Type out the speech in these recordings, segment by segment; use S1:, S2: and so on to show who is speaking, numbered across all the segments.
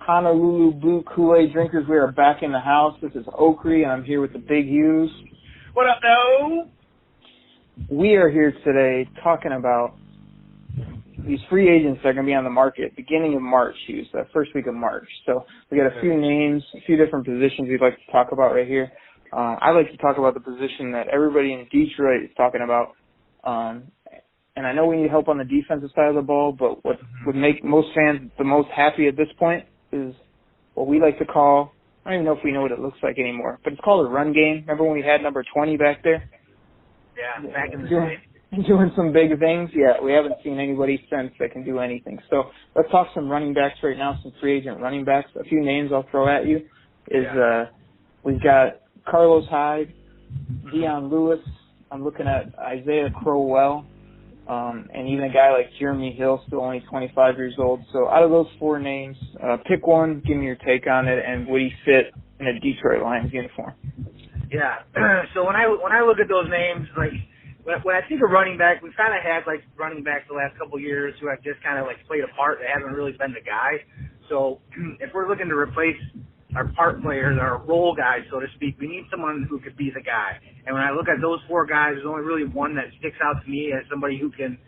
S1: Honolulu Blue Kool-Aid drinkers, we are back in the house. This is Oakley, and I'm here with the Big Hughes.
S2: What up, though?
S1: We are here today talking about these free agents that are going to be on the market beginning of March, Hughes, the first week of March. So we got a few names, a few different positions we'd like to talk about right here. I'd like to talk about the position that everybody in Detroit is talking about. And I know we need help on the defensive side of the ball, but what would make most fans the most happy at this point is what we like to call, I don't even know if we know what it looks like anymore, but it's called a run game. Remember when we had number 20 back there?
S2: Yeah, back in the day.
S1: Doing some big things. Yeah, we haven't seen anybody since that can do anything. So let's talk some running backs right now, some free agent running backs. A few names I'll throw at you is we've got Carlos Hyde, Dion Lewis. I'm looking at Isaiah Crowell. And even a guy like Jeremy Hill, still only 25 years old. So out of those four names, pick one, give me your take on it, and would he fit in a Detroit Lions uniform?
S2: Yeah. So when I look at those names, like when I think of running back, we've kind of had like running backs the last couple of years who have just kind of like played a part. They haven't really been the guy. So if we're looking to replace our part players, our role guys, so to speak, we need someone who could be the guy. And when I look at those four guys, there's only really one that sticks out to me as somebody who can,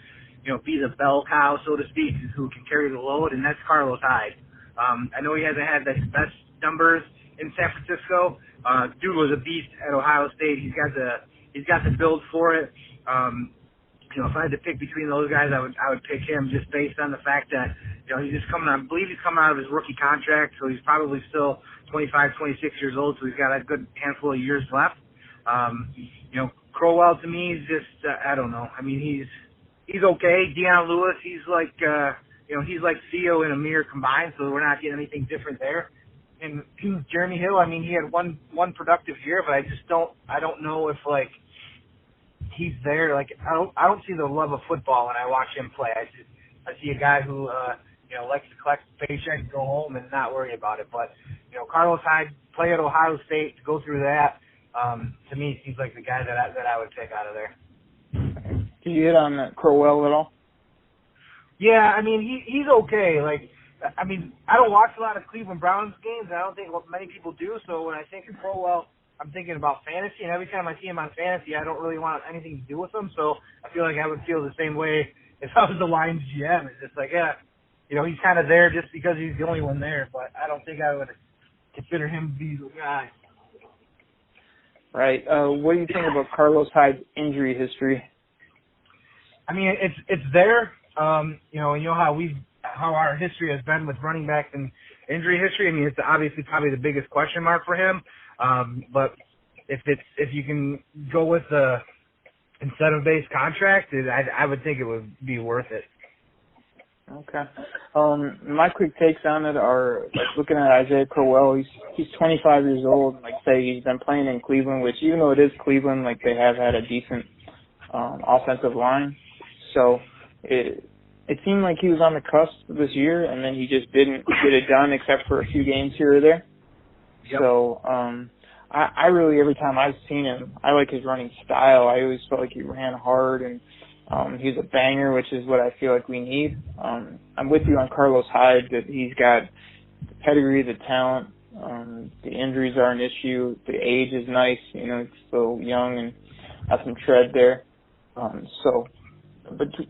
S2: be the bell cow, so to speak, who can carry the load, and that's Carlos Hyde. I know he hasn't had the best numbers in San Francisco. Dude was a beast at Ohio State. He's got the build for it. If I had to pick between those guys, I would pick him just based on the fact that, he's just I believe he's coming out of his rookie contract, so he's probably still 25, 26 years old, so he's got a good handful of years left. Crowell to me is just, I don't know. I mean, he's okay. Dion Lewis, he's like Theo and Amir combined, so we're not getting anything different there. And Jeremy Hill, I mean, he had one productive year, but I don't know if like he's there. Like I don't see the love of football when I watch him play. I see a guy who likes to collect the paycheck and go home and not worry about it. But Carlos Hyde, play at Ohio State, to go through that, to me seems like the guy that I would pick out of there.
S1: Did you hit on Crowell at all?
S2: Yeah, I mean he's okay. Like I mean I don't watch a lot of Cleveland Browns games. I don't think many people do. So when I think of Crowell, I'm thinking about fantasy, and every time I see him on fantasy, I don't really want anything to do with him. So I feel like I would feel the same way if I was the Lions GM. It's just like, he's kind of there just because he's the only one there, but I don't think I would consider him to be the guy.
S1: Right. What do you think about Carlos Hyde's injury history?
S2: I mean, it's there. How our history has been with running backs and injury history. I mean, it's obviously probably the biggest question mark for him. But if you can go with the incentive-based contract, I would think it would be worth it.
S1: Okay. My quick takes on it are like looking at Isaiah Crowell. He's 25 years old. Like say he's been playing in Cleveland, which even though it is Cleveland, like they have had a decent offensive line. So it seemed like he was on the cusp this year, and then he just didn't get it done except for a few games here or there. Yep. So I really, every time I've seen him, I like his running style. I always felt like he ran hard, and he's a banger, which is what I feel like we need. I'm with you on Carlos Hyde that he's got the pedigree, the talent. The injuries are an issue. The age is nice. He's still young and has some tread there. So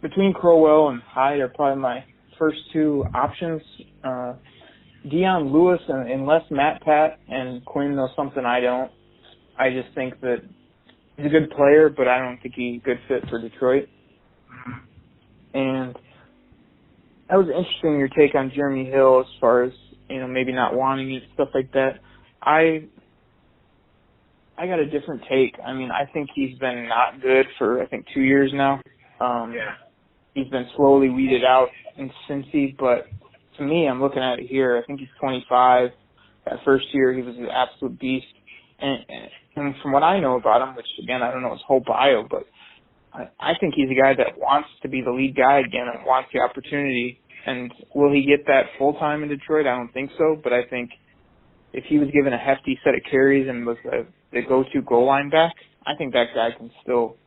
S1: between Crowell and Hyde are probably my first two options. Dion Lewis, unless Matt Pat and Quinn know something I don't, I just think that he's a good player, but I don't think he's a good fit for Detroit. And that was interesting, your take on Jeremy Hill as far as, maybe not wanting it, stuff like that. I got a different take. I mean, I think he's been not good for, 2 years now. He's been slowly weeded out in Cincy, but to me, I'm looking at it here. I think he's 25. That first year, he was an absolute beast. And from what I know about him, which, again, I don't know his whole bio, but I think he's a guy that wants to be the lead guy again and wants the opportunity. And will he get that full-time in Detroit? I don't think so, but I think if he was given a hefty set of carries and was the go-to goal line back, I think that guy can still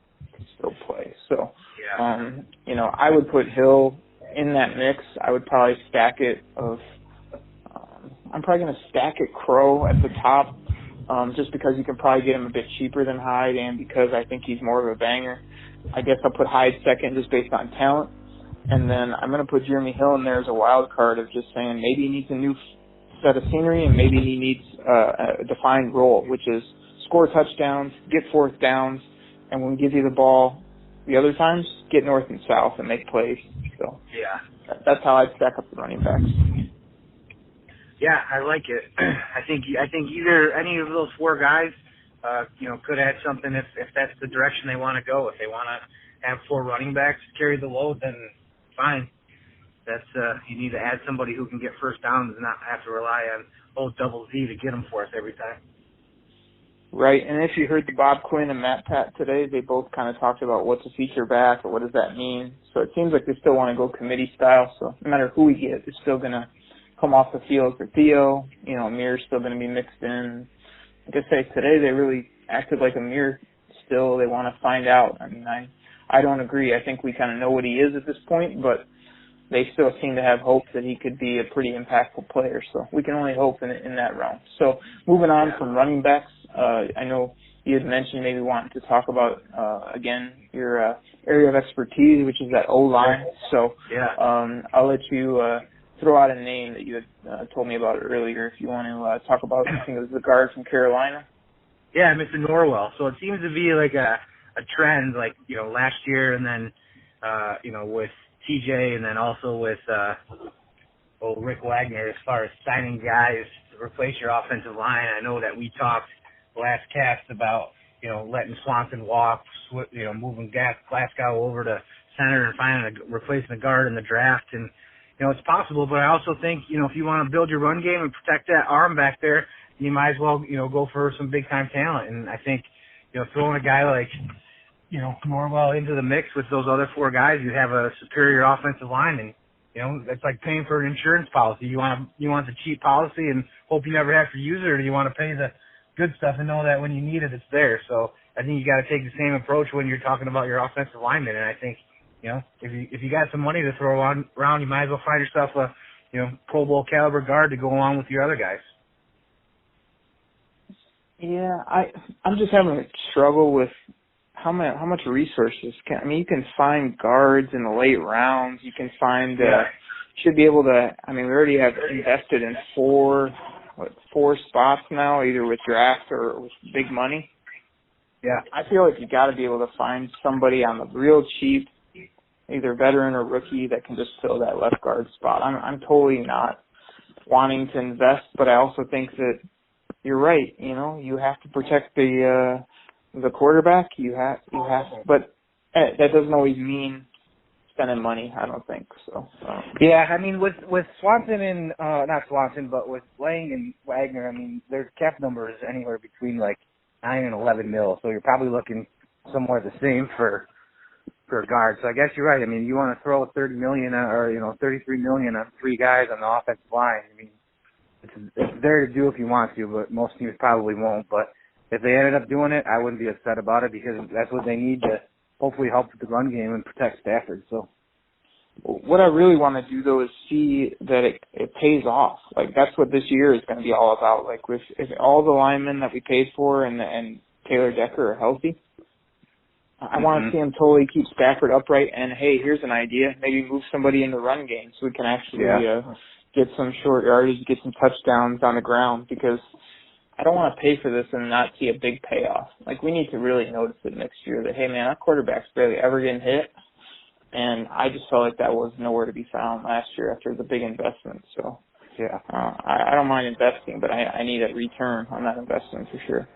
S1: play. So, I would put Hill in that mix. I would probably stack it of I'm probably going to stack at Crow at the top, just because you can probably get him a bit cheaper than Hyde, and because I think he's more of a banger. I guess I'll put Hyde second just based on talent. And then I'm going to put Jeremy Hill in there as a wild card of just saying maybe he needs a new set of scenery and maybe he needs a defined role, which is score touchdowns, get fourth downs, and when we give you the ball the other times, get north and south and make plays. So
S2: yeah,
S1: that's how I'd stack up the running backs.
S2: Yeah, I like it. I think either any of those four guys, could add something if that's the direction they want to go. If they want to have four running backs carry the load, then fine. That's you need to add somebody who can get first downs and not have to rely on old Double Z to get them for us every time.
S1: Right, and if you heard the Bob Quinn and Matt Pat today, they both kind of talked about what's a feature back or what does that mean. So it seems like they still want to go committee style. So no matter who we get, it's still going to come off the field for Theo. Amir's still going to be mixed in. Like I say, today they really acted like Amir still. They want to find out. I mean, I don't agree. I think we kind of know what he is at this point, but they still seem to have hope that he could be a pretty impactful player. So we can only hope in that realm. So moving on from running backs, I know you had mentioned maybe wanting to talk about, again, your area of expertise, which is that O-line. So I'll let you throw out a name that you had told me about earlier if you want to talk about. I think it was the guard from Carolina.
S2: Yeah, Mr. Norwell. So it seems to be like a trend, like, last year and then, with TJ and then also with Rick Wagner as far as signing guys to replace your offensive line. I know that we talked last cast about, letting Swanson walk, moving Glasgow over to center and finding a replacement guard in the draft. And, it's possible, but I also think, if you want to build your run game and protect that arm back there, you might as well, go for some big-time talent. And I think, throwing a guy like, Norwell into the mix with those other four guys, you have a superior offensive line. And, it's like paying for an insurance policy. You want the cheap policy and hope you never have to use it, or do you want to pay the good stuff and know that when you need it, it's there? So I think you got to take the same approach when you're talking about your offensive linemen. And I think, if you got some money to throw around, you might as well find yourself a, Pro Bowl caliber guard to go along with your other guys.
S1: Yeah, I'm just having a struggle with how much resources you can find guards in the late rounds. You can find should be able to. I mean, we already have invested in four spots now, either with draft or with big money.
S2: Yeah,
S1: I feel like you got to be able to find somebody on the real cheap, either veteran or rookie, that can just fill that left guard spot. I'm totally not wanting to invest, but I also think that you're right. You have to protect the quarterback. You have, but that doesn't always mean spending money. I don't think so.
S2: Yeah, I mean, with Swanson and not Swanson, but with Lang and Wagner, I mean, their cap number is anywhere between like 9 and 11 mil. So you're probably looking somewhere the same for a guard. So I guess you're right. I mean, you want to throw 30 million or 33 million on three guys on the offensive line. I mean, it's there to do if you want to, but most teams probably won't. But if they ended up doing it, I wouldn't be upset about it because that's what they need to hopefully help with the run game and protect Stafford. So
S1: what I really want to do, though, is see that it pays off. Like, that's what this year is going to be all about. Like, if all the linemen that we paid for and Taylor Decker are healthy, I want to see him totally keep Stafford upright. And, hey, here's an idea. Maybe move somebody in the run game so we can actually get some short yardage, get some touchdowns on the ground, because I don't want to pay for this and not see a big payoff. Like, we need to really notice it next year that, hey, man, our quarterback's barely ever getting hit. And I just felt like that was nowhere to be found last year after the big investment. So, I don't mind investing, but I need a return on that investment for sure.